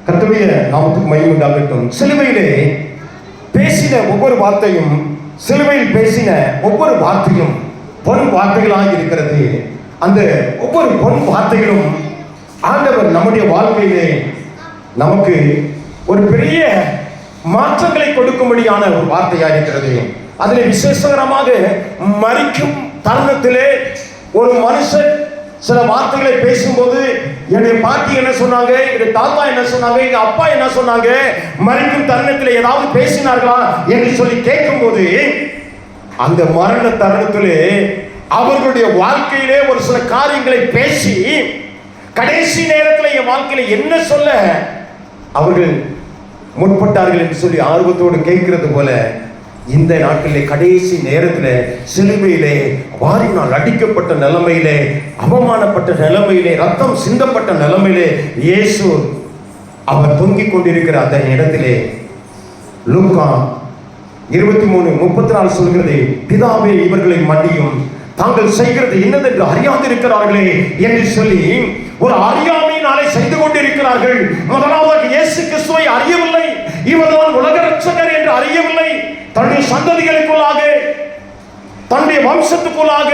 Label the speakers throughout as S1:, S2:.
S1: கர்த்தருடைய நாமத்துக்கு மகிமை உண்டாகட்டும். சிலுவையிலே பேசின ஒவ்வொரு வார்த்தையும், சிலுவையில் பேசின ஒவ்வொரு வார்த்தையும் பொன் வார்த்தைகளாக இருக்கிறது. அந்த ஒவ்வொரு பொன் வார்த்தைகளும் ஆண்டவர் நம்முடைய வாழ்க்கையிலே நமக்கு ஒரு பெரிய மாற்றங்களை கொடுக்கும்படியான ஒரு வார்த்தையாக இருக்கிறது. அதில் விசேஷகரமாக மரிக்கும் தருணத்திலே ஒரு மனுஷன் சில வார்த்தைகளை பேசும்போது, என்னுடைய பாட்டி என்ன சொன்னாங்க, என்னுடைய தாத்தா என்ன சொன்னாங்க, எங்க அப்பா என்ன சொன்னாங்க, மரிக்கும் தருணத்தில் ஏதாவது பேசினார்களா என்று சொல்லி கேட்கும்போது, அந்த மரண தருணத்திலே அவர்களுடைய வாழ்க்கையிலே ஒரு சில காரியங்களை பேசி கடைசி நேரத்தில் என் வாழ்க்கையில என்ன சொல்ல அவர்கள் முற்பட்டார்கள் என்று சொல்லி ஆர்வத்தோடு கேட்கிறது போல, இந்த நாட்டிலே கடைசி நேரத்தில் சிலுவையிலே வாரினால் அடிக்கப்பட்ட நிலைமையிலே, அவமானப்பட்ட நிலைமையிலே, ரத்தம் சிந்தப்பட்ட நிலைமையிலே இயேசு அவர் தொங்கிக் கொண்டிருக்கிற அந்த இடத்திலே லூக்கா 23:34 சொல்கிறது, பிதாவே இவர்களை மன்னியும், தாங்கள் செய்கிறது என்னதென்று அறியாதிருக்கிறார்களே என்று சொல்லி ஒரு அறியாமையினாலே செய்து கொண்டிருக்கிறார்கள். முதலாவது இயேசு கிறிஸ்துவை அறியவில்லை, இவர்தான் உலக ரட்சகர் என்று அறியவில்லை. தன்னுடைய சந்ததிகளுக்குள்ளாக, தன்னுடைய வம்சத்துக்குள்ளாக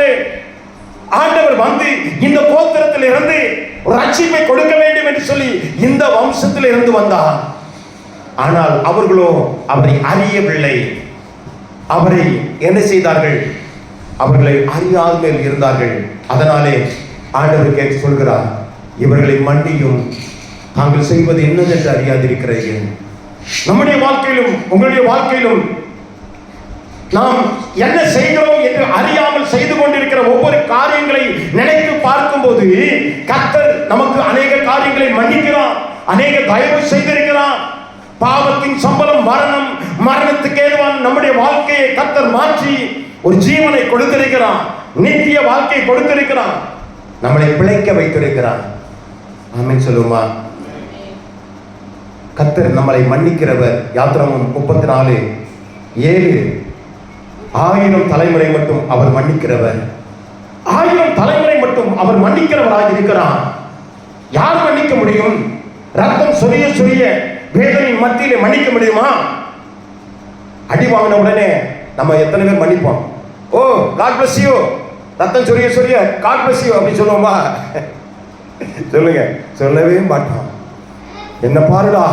S1: ஆண்டவர் வந்து இந்த கோத்திரத்தில் இருந்து ஒரு ரட்சிப்பை கொடுக்க வேண்டும் என்று சொல்லி இந்த வம்சத்தில் இருந்து வந்தார். ஆனால் அவர்களோ அவரை அறியவில்லை. அவரை என்ன செய்தார்கள்? அவர்களை அறியாமல் இருந்தார்கள். அதனாலே ஆண்டவர் கேட்டு சொல்கிறார், இவர்களை மன்னியும், தாங்கள் செய்வது என்னதென்று அறியாதிருக்கிறீர்கள். நம்முடைய வாழ்க்கையிலும் உங்களுடைய வாழ்க்கையிலும் நாம் என்ன செய்கிறோம் என்று அறியாமல் செய்து கொண்டிருக்கிற ஒவ்வொரு காரியங்களை நினைத்து பார்க்கும்போது கர்த்தர் நமக்கு அநேக காரியங்களை மன்னிக்கிறார், அநேக தயவு செய்திருக்கிறார். பாவத்தின் சம்பளம் மரணம், மரணத்துக்கு ஏதுவான நம்முடைய வாழ்க்கையை கர்த்தர் மாற்றி ஒரு ஜீவனை கொடுத்திருக்கிறார், நித்திய வாழ்க்கையை கொடுத்திருக்கிறார், நம்மளை பிழைக்க வைத்திருக்கிறார். ஆமென் சொல்லுமா? கர்த்தர் நம்மளை மன்னிக்கிறவர். யாத்திராகமம் 34:7, 1000 தலைமுறை மட்டும் அவர் மன்னிக்கிறவர். 1000 தலைமுறை மட்டும் அவர் மன்னிக்கிறவராக இருக்கிறார். யார் மன்னிக்க முடியும்? ரத்தம் சொரிய சொரிய வேதனையின் மத்தியிலே மன்னிக்க முடியுமா? அடி வாங்கின உடனே நம்ம எத்தனை பேர் மன்னிப்போம்? ஓ காட் பிளஸ் யூ, ரத்தம் சொரிய சொரிய காட் பிளஸ் யூ அப்படி சொல்லுவோமா? சொல்லுங்க, சொல்லவே மாட்டோம். என்ன பாருடா,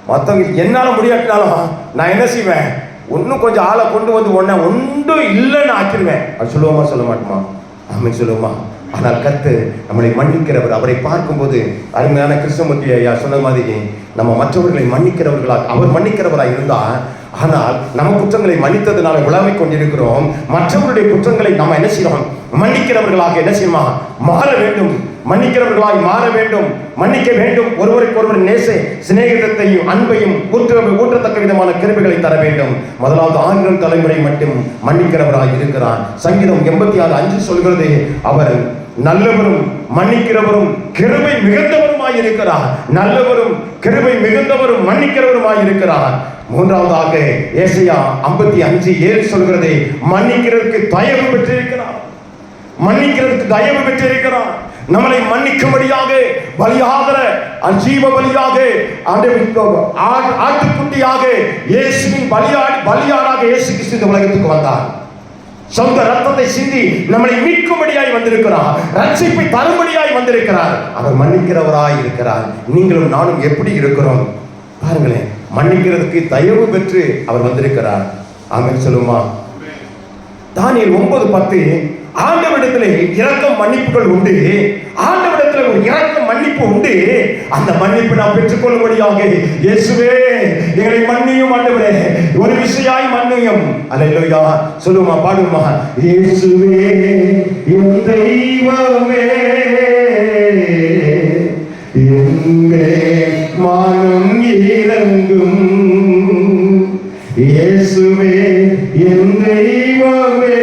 S1: மற்றவங்க என்னால முடியாட்டினாலும் நான் என்ன செய்வேன், இன்னும் கொஞ்சம் ஆளை கொண்டு வந்து ஒன்றும் இல்லைன்னு ஆக்கிடுவேன். அது சொல்லுவோமா? சொல்ல மாட்டோமா? ஆமென் சொல்லுவோமா? ஆனால் கர்த்தர் நம்மளை மன்னிக்கிறவர். அவரை பார்க்கும்போது அருமையான கிருஷ்ணமூர்த்தி ஐயா சொன்ன மாதிரி நம்ம மற்றவர்களை மன்னிக்கிறவர்களாக அவர் மன்னிக்கிறவராக இருந்தால், ஆனால் நம்ம குற்றங்களை மன்னித்ததுனால உழவிக் கொண்டிருக்கிறோம். மற்றவருடைய குற்றங்களை நம்ம என்ன செய்யறோம்? மன்னிக்கிறவர்களாக என்ன செய்யுமா? மாற வேண்டும், மன்னிக்கிறவர்களாய் மாற வேண்டும், மன்னிக்க வேண்டும். ஒருவருக்கு ஒருவர் நேச சிநேகிதத்தையும் அன்பையும் ஊற்றத்தக்க விதமான கிருபைகளை தர வேண்டும். முதலாவது 1000 தலைமுறை மட்டும் மன்னிக்கிறவராய் இருக்கிறார். சங்கீதம் 86:5 சொல்கிறது, அவர் நல்லவரும் மன்னிக்கிறவரும் கிருபை மிகுந்தவருமாய் இருக்கிறார். நல்லவரும் கிருபை மிகுந்தவரும் மன்னிக்கிறவருமாய் இருக்கிறார். மூன்றாவதாக ஏசாயா 55:7 சொல்கிறது, மன்னிக்கிறதுக்கு தயவு பெற்றிருக்கிறார், மன்னிக்கிறதுக்கு தயவு பெற்றிருக்கிறார். நம்மளை மன்னிக்கும்படியாக பலியாகிற ஜீவ பலியாக ஆட்டுக்குட்டியாக இயேசுவின் பலியாடாக இயேசு கிறிஸ்து இந்த உலகத்துக்கு வந்தார். சொந்த ரத்தத்தை சிந்தி நம்மளை மீட்கும்படியாய் வந்திருக்கிறார், ரட்சிப்பை தரும்படியாய் வந்திருக்கிறார். அவர் மன்னிக்கிறவராய் இருக்கிறார். நீங்களும் நானும் எப்படி இருக்கிறோம் பாருங்களேன். மன்னிக்கிறதுக்கு தயவு பெற்று அவர் வந்திருக்கிறார். ஆமென் சொல்லுமா? தானியேல் 9:10, ஆண்டவரிடத்திலே இரக்கம் மன்னிப்புகள் உண்டு, ஆண்டவரிடத்திலே ஒரு இரக்கம் மன்னிப்பு உண்டு. அந்த மன்னிப்பு நாம் பெற்றுக்கொள்ளும்படியாக இயேசுவே எங்களை மன்னியும் ஆண்டவரே, ஒரு விசையாய் மன்னியும். அல்லேலூயா சொல்லுமா, பாடுமா? இயேசுவே என் தெய்வமே, எங்கே மானம் இறங்கும். இயேசுவே என் தெய்வமே,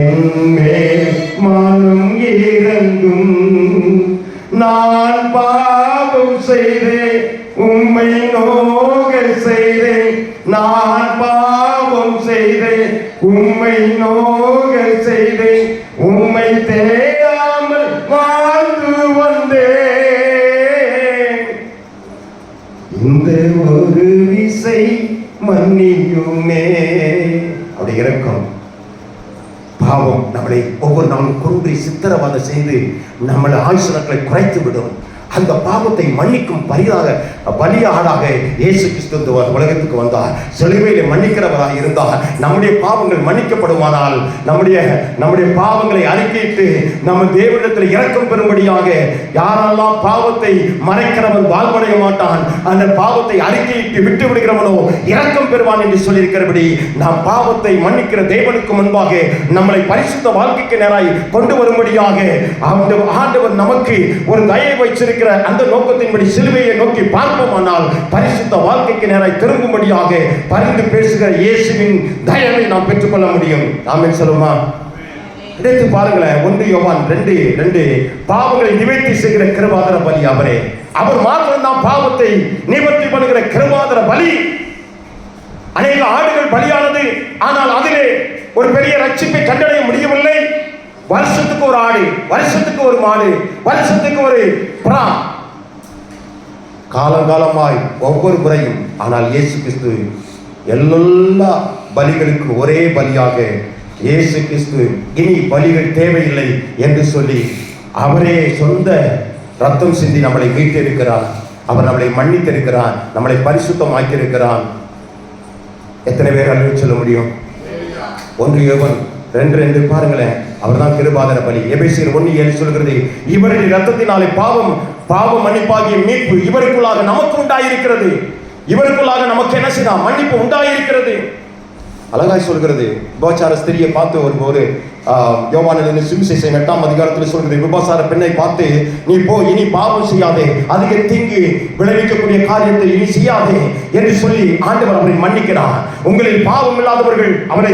S1: எங்கே மானம் இறங்கும். நான் பாவம் செய்தேன், உம்மை நோக செய்தேன். நான் பாவம் செய்தேன், உம்மை நோக செய்தேன். உம்மை தேடாமல் வாழ்ந்து வந்தேன். கொன்று சித்திரவதை செய்து நம்மளை ஆயுசு நாட்களை குறைத்து விடும். அந்த பாவத்தை மன்னிக்கும் பலியாடாக இயேசு கிறிஸ்து உலகத்துக்கு வந்தார். சிலுவையிலே மன்னிக்கிறவராக இருந்தார். நம்முடைய பாவங்கள் மன்னிக்கப்படுவானால் நம்முடைய பாவங்களை அறிக்கையிட்டு நம்ம தேவனிடத்தில் இரக்கம் பெறும்படியாக, யாரெல்லாம் பாவத்தை மறைக்கிறவன் வாழ்வடைய மாட்டான், அந்த பாவத்தை அறிக்கையிட்டு விட்டு விடுகிறவனோ இரக்கம் பெறுவான் என்று சொல்லியிருக்கிறபடி, நாம் பாவத்தை மன்னிக்கிற தேவனுக்கு முன்பாக நம்மளை பரிசுத்த வாழ்க்கைக்கு நேராய் கொண்டு வரும்படியாக ஆண்டவர் நமக்கு ஒரு தயை வைச்சிருக்க அந்த நோக்கத்தின்படி சிலுவையை நோக்கி பார்ப்போமானால் பரிசுத்த வாழ்க்கைக்கு நேராய் திரும்பும்படியாக பரிந்து பேசுகிற இயேசுவின் தயவை நாம் பெற்றுக்கொள்ள முடியும். ஆமென் சொல்லுமா? எடுத்து பாருங்களேன். 1 யோவான் 2:2 பாவங்களை நிவர்த்தி செய்கிற கிருபாதார பலி அவரே. அவர் மாத்திரம் தான் பாவத்தை நிவர்த்தி பண்ணுகிற கிருபாதார பலி. அநேக ஆடுகள் பலியானது, ஆனால் அதிலே ஒரு பெரிய ரட்சிப்பை கண்டடைய முடியவில்லை. வருஷத்துக்கு ஒரு ஆடு, வருஷத்துக்கு ஒரு மாடு, வருஷத்துக்கு ஒரு புறா, காலங்காலமாய் ஒவ்வொரு முறையும். ஆனால் இயேசு கிறிஸ்து எல்லா பலிகளுக்கு ஒரே பலியாக இயேசு கிறிஸ்து இனி பலிகள் தேவையில்லை என்று சொல்லி அவரே சொந்த ரத்தம் சிந்தி நம்மளை மீட்டிருக்கிறார். அவர் நம்மளை மன்னித்திருக்கிறார், நம்மளை பரிசுத்தமாக்கி இருக்கிறார். எத்தனை பேர் அல்ல சொல்ல முடியும்? 1 யோவான் 2:2 பாருங்களேன். அவர் தான் கிருபாதார பலி. எபேசியர் 1:7 சொல்கிறது, இவருடைய ரத்தத்தினாலே பாவ மன்னிப்பாகிய மீட்பு இவருக்குள்ளாக நமக்கு உண்டாயிருக்கிறது. இவருக்குள்ளாக நமக்கு என்ன செய்யலாம்? மன்னிப்பு உண்டாயிருக்கிறது. அழகாய் சொல்கிறது. விபச்சார ஸ்திரியை பார்த்து ஒரு யோவானின் சுவிசேஷம் 8ஆம் அதிகாரத்தில் சொல்கிறது, விபச்சார பெண்ணை பார்த்து, நீ போ, இனி பாவம் செய்யாதே, அதிக தீங்கு விளைவிக்கக்கூடிய காரியத்தை இனி செய்யாதே என்று சொல்லி ஆண்டவர் அவரை மன்னிக்கிறார். உங்களில் பாவம் இல்லாதவர்கள் அவரை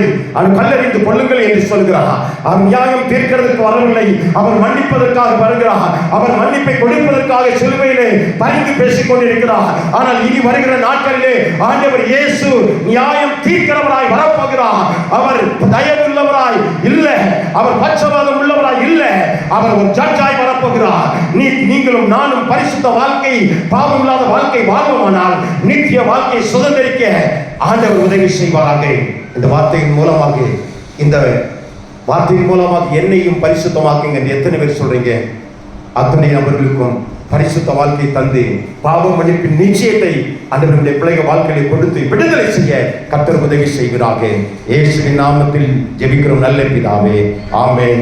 S1: கல்லறிந்து கொள்ளுங்கள் என்று சொல்கிறார். அவர் நியாயம் தீர்க்கிறதுக்கு வரவில்லை, அவர் மன்னிப்பதற்காக வருகிறார். அவர் மன்னிப்பை கொடுப்பதற்காக சிலுவையிலே பரிந்து பேசிக் கொண்டிருக்கிறார். ஆனால் இனி வருகிற நாட்களிலே ஆண்டவர் இயேசு நியாயம் தீர்க்கிறவராய் வரப்போகிறார். அவர் தயவுள்ளவராய் இல்லை, அவர் பட்சபாதம் உள்ளவராய் இல்லை, அவர் ஒரு ஜட்ஜாய் வரப்போகிறார். நீங்களும் நானும் பரிசுத்த வாழ்க்கை, பாவம் இல்லாத வாழ்க்கை வாழ்வோமானால் நித்திய வாழ்க்கை சுதந்திரிக்க ஆண்டவர் உதவி செய்வாராக. இந்த வார்த்தையின் மூலமாக என்னையும் பரிசுத்தமாக்குங்க. எத்தனை பேர் சொல்றீங்க? அத்தனை நபர்களுக்கும் பரிசுத்த வாழ்க்கை தந்து பாவ மன்னிப்பின் நிச்சயத்தை ஆண்டவருடைய பிள்ளைகள் வாழ்க்கையை கொடுத்து விடுதலை செய்ய கர்த்தர் உதவி செய்கிறார்கள். இயேசுவின் நாமத்தில் ஜெபிக்கிறோம் நல்ல பிதாவே. ஆமென்.